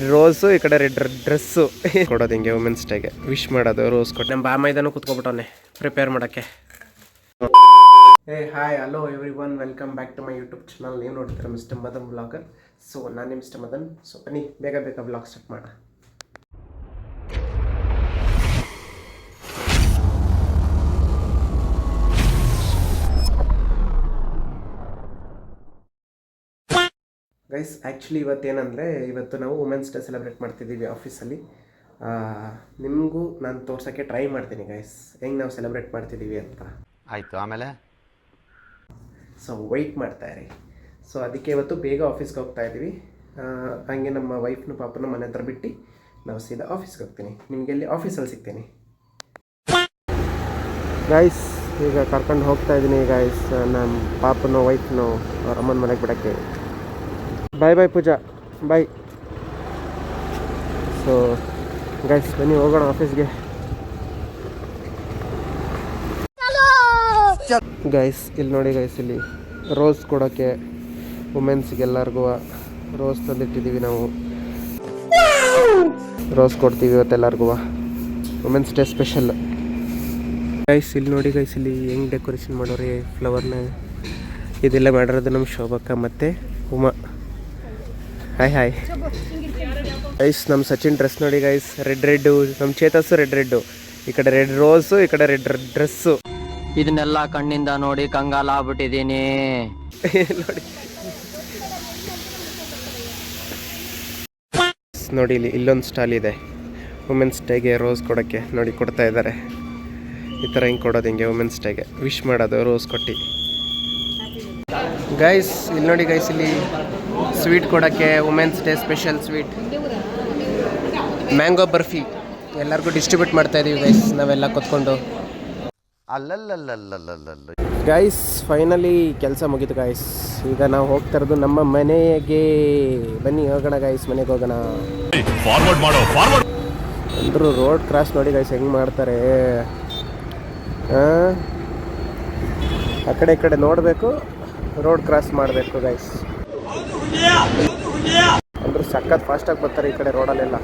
Rose ಈ ಕಡೆ red dress ಕೊಡೋದು ಹಿಂಗೆ ವುಮೆನ್ಸ್ ಡೇಗೆ ವಿಶ್ ಮಾಡೋದು ರೋಸ್ ಕೊಟ್ಟು ನಮ್ಮ ಬಾಮೈದನೂ ಕುತ್ಕೊಬಿಟ್ಟವನೆ ಪ್ರಿಪೇರ್ ಮಾಡೋಕ್ಕೆ. Hi hello everyone, welcome back to my YouTube channel. ನೀವು ನೋಡ್ತೀರಾ ಮಿಸ್ಟರ್ ಮದನ್ ಬ್ಲಾಗರ್. ಸೊ ನಾನೇ ಮಿಸ್ಟರ್ ಮದನ್. ಸೊ ಬನ್ನಿ ಬೇಗ ಬ್ಲಾಗ್ ಸ್ಟಾರ್ಟ್ ಮಾಡೋಣ. ಗೈಸ್ ಆ್ಯಕ್ಚುಲಿ ಇವತ್ತೇನೆಂದರೆ ಇವತ್ತು ನಾವು ವುಮೆನ್ಸ್ ಡೇ ಸೆಲೆಬ್ರೇಟ್ ಮಾಡ್ತಿದ್ದೀವಿ ಆಫೀಸಲ್ಲಿ. ನಿಮಗೂ ನಾನು ತೋರ್ಸೋಕ್ಕೆ ಟ್ರೈ ಮಾಡ್ತೀನಿ ಗೈಸ್ ಹೆಂಗೆ ನಾವು ಸೆಲೆಬ್ರೇಟ್ ಮಾಡ್ತಿದ್ದೀವಿ ಅಂತ. ಆಯಿತು, ಆಮೇಲೆ ಸೊ ವೆಯ್ಟ್ ಮಾಡ್ತಾಯಿರಿ. ಸೊ ಅದಕ್ಕೆ ಇವತ್ತು ಬೇಗ ಆಫೀಸ್ಗೆ ಹೋಗ್ತಾ ಇದ್ದೀವಿ. ಹಾಗೆ ನಮ್ಮ ವೈಫ್ನ ಪಾಪನ ಮನೆ ಹತ್ರ ಬಿಟ್ಟು ನಾವು ಸೀದಾ ಆಫೀಸ್ಗೆ ಹೋಗ್ತೀನಿ. ನಿಮಗೆ ಅಲ್ಲಿ ಆಫೀಸಲ್ಲಿ ಸಿಗ್ತೀನಿ ಗೈಸ್. ಈಗ ಕರ್ಕೊಂಡು ಹೋಗ್ತಾ ಇದ್ದೀನಿ ಗೈಸ್ ನಮ್ಮ ಪಾಪನ ವೈಫ್ನು ಅವ್ರ ಅಮ್ಮನ ಮನೆಗೆ ಬಿಡೋಕ್ಕೆ. ಬಾಯ್ ಬಾಯ್ ಪೂಜಾ, ಬಾಯ್. ಸೊ ಗೈಸ್ ಬನ್ನಿ ಹೋಗೋಣ ಆಫೀಸ್ಗೆ. ಗೈಸ್ ಇಲ್ಲಿ ನೋಡಿ ಗೈಸ್, ಇಲ್ಲಿ ರೋಸ್ ಕೊಡೋಕ್ಕೆ ವುಮೆನ್ಸ್ಗೆ ಎಲ್ಲರಿಗೂ ರೋಸ್ ತಂದಿಟ್ಟಿದ್ದೀವಿ ನಾವು. ರೋಸ್ ಕೊಡ್ತೀವಿ ಇವತ್ತೆಲ್ಲರಿಗೂ, ವುಮೆನ್ಸ್ ಡೇ ಸ್ಪೆಷಲ್. ಗೈಸ್ ಇಲ್ಲಿ ನೋಡಿ ಗೈಸ್, ಇಲ್ಲಿ ಹೆಂಗೆ ಡೆಕೋರೇಷನ್ ಮಾಡೋರಿ ಫ್ಲವರ್ನ. ಇದೆಲ್ಲ ಮಾಡಿರೋದು ನಮ್ಮ ಶೋಭಕ್ಕ ಮತ್ತು ಉಮಾ. Hi hi guys. ನಮ್ಮ ಸಚಿನ್ ಡ್ರೆಸ್ ನೋಡಿ ಗೈಸ್, ರೆಡ್ಡು. ನಮ್ಮ ಚೇತಸ್ಸು ರೆಡ್ಡು. ಈ ಕಡೆ ರೆಡ್ ರೋಸು, ಈ ಕಡೆ ರೆಡ್ ಡ್ರೆಸ್ಸು. ಇದನ್ನೆಲ್ಲ ಕಣ್ಣಿಂದ ನೋಡಿ ಕಂಗಾಲ ಆಗ್ಬಿಟ್ಟಿದ್ದೀನಿ ನೋಡಿ ನೋಡಿ ಇಲ್ಲೊಂದು ಸ್ಟಾಲ್ ಇದೆ ವುಮೆನ್ಸ್ ಡೇಗೆ ರೋಸ್ ಕೊಡೋಕ್ಕೆ. ನೋಡಿ ಕೊಡ್ತಾ ಇದ್ದಾರೆ ಈ ಥರ. ಹಿಂಗೆ ಕೊಡೋದು ಹಿಂಗೆ ವುಮೆನ್ಸ್ ಡೇಗೆ ವಿಶ್ ಮಾಡೋದು ರೋಸ್ ಕೊಟ್ಟು. ಗೈಸ್ ಇಲ್ಲಿ ನೋಡಿ ಗೈಸ್, ಇಲ್ಲಿ ಸ್ವೀಟ್ ಕೊಡೋಕ್ಕೆ women's day special sweet mango barfi ಎಲ್ಲರಿಗೂ ಡಿಸ್ಟ್ರಿಬ್ಯೂಟ್ ಮಾಡ್ತಾಯಿದ್ದೀವಿ ಗೈಸ್ ನಾವೆಲ್ಲ ಕೂತ್ಕೊಂಡು. ಅಲ್ಲಲ್ಲಲ್ಲಲ್ಲಲ್ಲಲ್ಲ ಗೈಸ್ ಫೈನಲಿ ಕೆಲಸ ಮುಗೀತು ಗೈಸ್. ಈಗ ನಾವು ಹೋಗ್ತಾ ಇರೋದು ನಮ್ಮ ಮನೆಗೆ. ಬನ್ನಿ ಹೋಗೋಣ ಗೈಸ್, ಮನೆಗೆ ಹೋಗೋಣ. ಅಂದರು ರೋಡ್ ಕ್ರಾಸ್ ನೋಡಿ ಗೈಸ್ ಹೆಂಗೆ ಮಾಡ್ತಾರೆ. ಆ ಕಡೆ ಈ ಕಡೆ ನೋಡಬೇಕು, ರೋಡ್ ಕ್ರಾಸ್ ಮಾಡಬೇಕು ಗೈಸ್. ಅಂದರು ಸಖತ್ ಫಾಸ್ಟಾಗಿ ಬರ್ತಾರೆ ಈ ಕಡೆ ರೋಡಲ್ಲೆಲ್ಲ.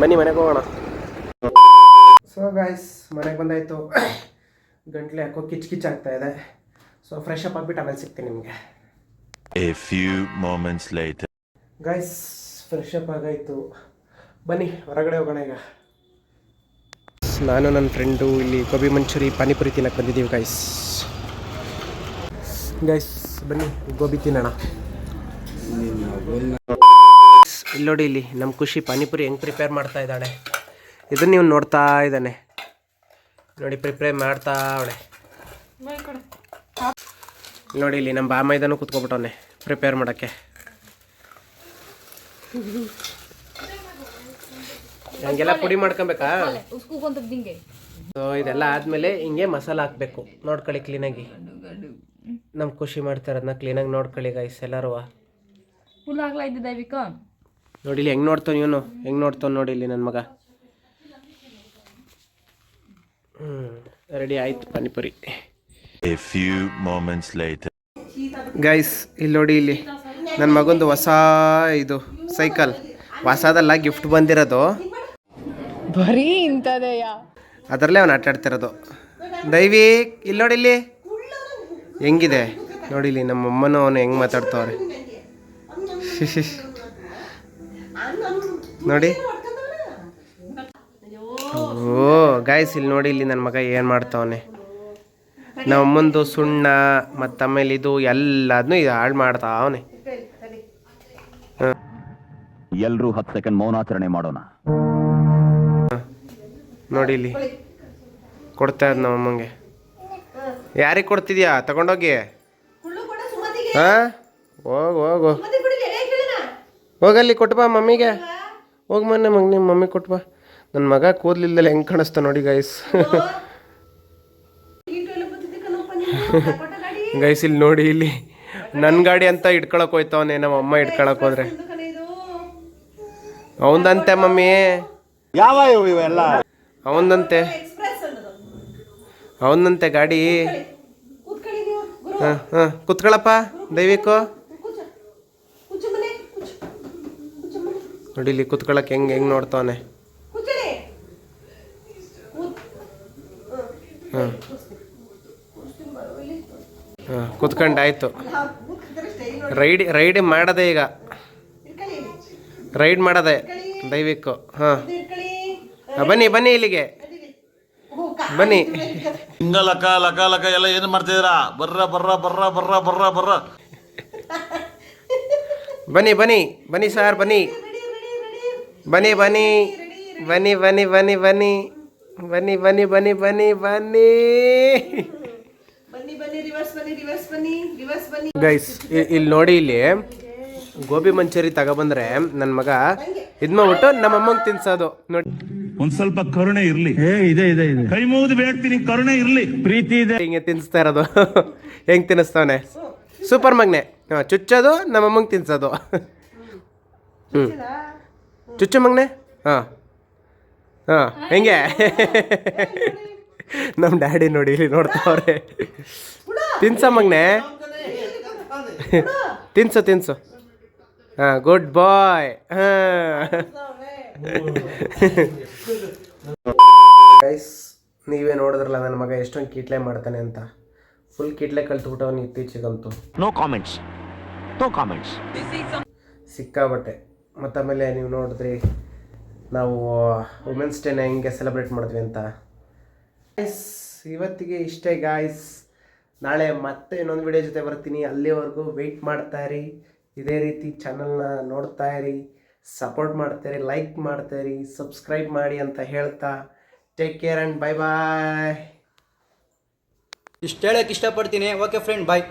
ಬನ್ನಿ ಮನೆಗೆ ಹೋಗೋಣ. ಸೊ ಗೈಸ್ ಮನೆಗೆ ಬಂದಾಯಿತು. ಗಂಟ್ಲು ಯಾಕೋ ಕಿಚ್ ಆಗ್ತಾ ಇದೆ. ಸೊ ಫ್ರೆಶ್ ಅಪ್ ಆಗಿಬಿಟ್ಟು ಆಮೇಲೆ ಸಿಗ್ತೀನಿ ನಿಮಗೆ. ಗೈಸ್ ಫ್ರೆಶ್ ಅಪ್ ಆಗಾಯಿತು, ಬನ್ನಿ ಹೊರಗಡೆ ಹೋಗೋಣ ಈಗ. ನಾನು ನನ್ನ ಫ್ರೆಂಡು ಇಲ್ಲಿ ಗೋಬಿ ಮಂಚೂರಿ ಪಾನಿಪುರಿ ತಿನ್ನಕ್ಕೆ ಬಂದಿದ್ದೀವಿ ಗೈಸ್. ಗೈಸ್ ಬನ್ನಿ ಗೋಬಿ ತಿನ್ನೋಣ. ಇಲ್ಲಿ ನೋಡಿ, ಇಲ್ಲಿ ನಮ್ಮ ಖುಷಿ ಪಾನಿಪುರಿ ಹೆಂಗೆ ಪ್ರಿಪೇರ್ ಮಾಡ್ತಾ ಇದ್ದಾಳೆ. ಇದನ್ನು ನೀವು ನೋಡ್ತಾ ಇದ್ದಾನೆ ನೋಡಿ, ಪ್ರಿಪೇರ್ ಮಾಡ್ತಾ ಅವಳೆ ನೋಡಿ. ಇಲ್ಲಿ ನಮ್ಮ ಬಾಮೈದನೂ ಕುತ್ಕೊಬಿಟ್ಟವನೆ ಪ್ರಿಪೇರ್ ಮಾಡೋಕ್ಕೆ. ಹಂಗೆಲ್ಲ ಪುಡಿ ಮಾಡ್ಕೊಬೇಕಾ. ಸೊ ಇದೆಲ್ಲ ಆದಮೇಲೆ ಹಿಂಗೆ ಮಸಾಲ ಹಾಕಬೇಕು. ನೋಡ್ಕೊಳ್ಳಿ ಕ್ಲೀನಾಗಿ. ನಮ್ಮ ಖುಷಿ ಮಾಡ್ತಾರೆ ಅದನ್ನ ಕ್ಲೀನಾಗಿ ನೋಡ್ಕೊಳ್ಳಿ ಗೈಸ್ ಎಲ್ಲರೂ. ನೋಡಿ ಇಲ್ಲಿ ಹೆಂಗೆ ನೋಡ್ತಾನೆ ಇವನು, ಹೆಂಗೆ ನೋಡ್ತಾನೆ ನೋಡಿ ಇಲ್ಲಿ ನನ್ನ ಮಗ. ರೆಡಿ ಆಯ್ತು ಪಾನಿಪುರಿ. ಗೈಸ್ ಇಲ್ಲಿ ನೋಡಿ, ಇಲ್ಲಿ ನನ್ನ ಮಗಂದು ಹೊಸ ಇದು ಸೈಕಲ್, ಹೊಸದಲ್ಲ ಗಿಫ್ಟ್ ಬಂದಿರೋದು. ಬರೀ ಇಂಥದೆಯ ಅದರಲ್ಲೇ ಅವನು ಆಟಾಡ್ತಿರೋದು. ದೈವಿಕ್ ಇಲ್ಲಿ ನೋಡಿ, ಇಲ್ಲಿ ಹೆಂಗಿದೆ ನೋಡಿ. ಇಲ್ಲಿ ನಮ್ಮ ಅಮ್ಮನೂ ಅವನು ಹೆಂಗೆ ಮಾತಾಡ್ತವ್ರೆ ನೋಡಿ. ಓ ಗಾಯ್ಸ್ ಇಲ್ಲಿ ನೋಡಿ, ಇಲ್ಲಿ ನನ್ನ ಮಗ ಏನು ಮಾಡ್ತಾವನೆ. ನಮ್ಮ ಅಮ್ಮಂದು ಸುಣ್ಣ ಮತ್ತು ಆಮೇಲೆ ಇದು ಎಲ್ಲದನ್ನೂ ಇದು ಹಾಳು ಮಾಡ್ತಾ ಅವನೇ. ಎಲ್ಲರೂ 10 ಸೆಕೆಂಡ್ ಮೌನಾಚರಣೆ ಮಾಡೋಣ. ನೋಡಿ ಇಲ್ಲಿ ಕೊಡ್ತಾ ಇದ್ ನಮ್ಮ ಅಮ್ಮಂಗೆ. ಯಾರಿಗೆ ಕೊಡ್ತಿದ್ಯಾ? ತಗೊಂಡೋಗಿ. ಹಾಂ ಹೋಗು ಹೋಗಲ್ಲಿ ಕೊಟ್ಬಾ ಮಮ್ಮಿಗೆ. ಹೋಗಿ ಮೊನ್ನೆ ನಿಮ್ಮ ಮಮ್ಮಿ ಕೊಟ್ಬಾ. ನನ್ನ ಮಗ ಕೂದಲಿಲ್ದಲ್ಲ ಹೆಂಗೆ ಕಾಣಿಸ್ತಾ ನೋಡಿ ಗೈಸ್. ಗೈಸ್ ಇಲ್ಲಿ ನೋಡಿ, ಇಲ್ಲಿ ನನ್ನ ಗಾಡಿ ಅಂತ ಇಟ್ಕೊಳಕ್ ಹೋಯ್ತವನೇ ನಮ್ಮ ಅಮ್ಮ ಇಟ್ಕೊಳಕ್ ಹೋದ್ರೆ. ಅವಂದಂತೆ ಮಮ್ಮಿ, ಯಾವ ಇವೆಲ್ಲ ಅವನಂತೆ ಗಾಡಿ. ಹಾಂ ಕುತ್ಕೊಳ್ಳಪ್ಪ ದಯವಿಟ್ಟು. ನೋಡಿ ಇಲ್ಲಿ ಕುತ್ಕೊಳ್ಳೋಕೆ ಹೆಂಗೆ ನೋಡ್ತಾವನೆ. ಹಾಂ ಹಾಂ ಕುತ್ಕೊಂಡಾಯ್ತು. ರೈಡ್ ಮಾಡದೆ ಈಗ, ರೈಡ್ ಮಾಡದೆ ದೈವಿಕ್ಕು. ಹಾಂ ಬನ್ನಿ ಇಲ್ಲಿಗೆ ಬನ್ನಿ. ಹಿಂಗ ಲಕ ಎಲ್ಲ ಏನು ಮಾಡ್ತಿದ್ದೀರಾ? ಬರ್ರ ಬನ್ನಿ ಸರ್ ಬನ್ನಿ ಗೈಸ್ ಇಲ್ಲಿ ನೋಡಿ, ಇಲ್ಲಿ ಗೋಬಿ ಮಂಚೂರಿ ತಗೊಬಂದ್ರೆ ನನ್ನ ಮಗ ಇದ್ ಮಾಡ್ಬಿಟ್ಟು ನಮ್ಮ ಅಮ್ಮಂಗೆ ತಿನ್ಸೋದು ನೋಡಿ. ಒಂದ್ ಸ್ವಲ್ಪ ಕರುಣೆ ಇರ್ಲಿ. ಇದೆ ಕೈ ಮುಗಿದು ಬೇಡ್ತೀನಿ, ಕರುಣೆ ಇರ್ಲಿ, ಪ್ರೀತಿ ಇದೆ. ಹಿಂಗೆ ತಿನ್ನಿಸ್ತಾ ಇರೋದು. ಹೆಂಗ್ ತಿನ್ನಿಸ್ತಾವನೆ ಸೂಪರ್ ಮಗ್ನೆ. ಚುಚ್ಚೋದು ನಮ್ಮ ಅಮ್ಮಂಗೆ ತಿನ್ಸೋದು. ಚುಚ್ಚು ಮಗ್ನೆ. ಹೆಂಗೆ ನಮ್ಮ ಡ್ಯಾಡಿ ನೋಡಿ ಇಲ್ಲಿ ನೋಡ್ತಾವ್ರೆ. ತಿನ್ಸ ಮಗ್ನೆ, ತಿನ್ಸು. ಗುಡ್ ಬಾಯ್. ಗೈಸ್ ನೀವೇ ನೋಡಿದ್ರಲ್ಲ ನನ್ನ ಮಗ ಎಷ್ಟೊಂದು ಕೀಟ್ಲೆ ಮಾಡ್ತಾನೆ ಅಂತ. ಫುಲ್ ಕೀಟ್ಲೆ ಕಲ್ತ್ಬಿಟ್ಟವನು ಇತ್ತೀಚೆಗಂತೂ. No comments. ಸಿಕ್ಕಾಬಟ್ಟೆ. ಮತ್ತು ಆಮೇಲೆ ನೀವು ನೋಡಿದ್ರಿ ನಾವು ವುಮೆನ್ಸ್ ಡೇನ ಹೆಂಗೆ ಸೆಲೆಬ್ರೇಟ್ ಮಾಡಿದ್ವಿ ಅಂತ. ಗೈಸ್ ಇವತ್ತಿಗೆ ಇಷ್ಟೇ ಗಾಯ್ಸ್. ನಾಳೆ ಮತ್ತೆ ಇನ್ನೊಂದು ವಿಡಿಯೋ ಜೊತೆ ಬರ್ತೀನಿ. ಅಲ್ಲಿವರೆಗೂ ವೆಯ್ಟ್ ಮಾಡ್ತಾಯಿರಿ. ಇದೇ ರೀತಿ ಚಾನಲ್ನ ನೋಡ್ತಾಯಿರಿ, ಸಪೋರ್ಟ್ ಮಾಡ್ತಾಯಿರಿ, ಲೈಕ್ ಮಾಡ್ತಾಯಿರಿ, ಸಬ್ಸ್ಕ್ರೈಬ್ ಮಾಡಿ ಅಂತ ಹೇಳ್ತಾ ಟೇಕ್ ಕೇರ್ ಆ್ಯಂಡ್ ಬಾಯ್. ಇಷ್ಟು ಹೇಳಕ್ಕೆ ಇಷ್ಟಪಡ್ತೀನಿ. ಓಕೆ ಫ್ರೆಂಡ್, ಬಾಯ್.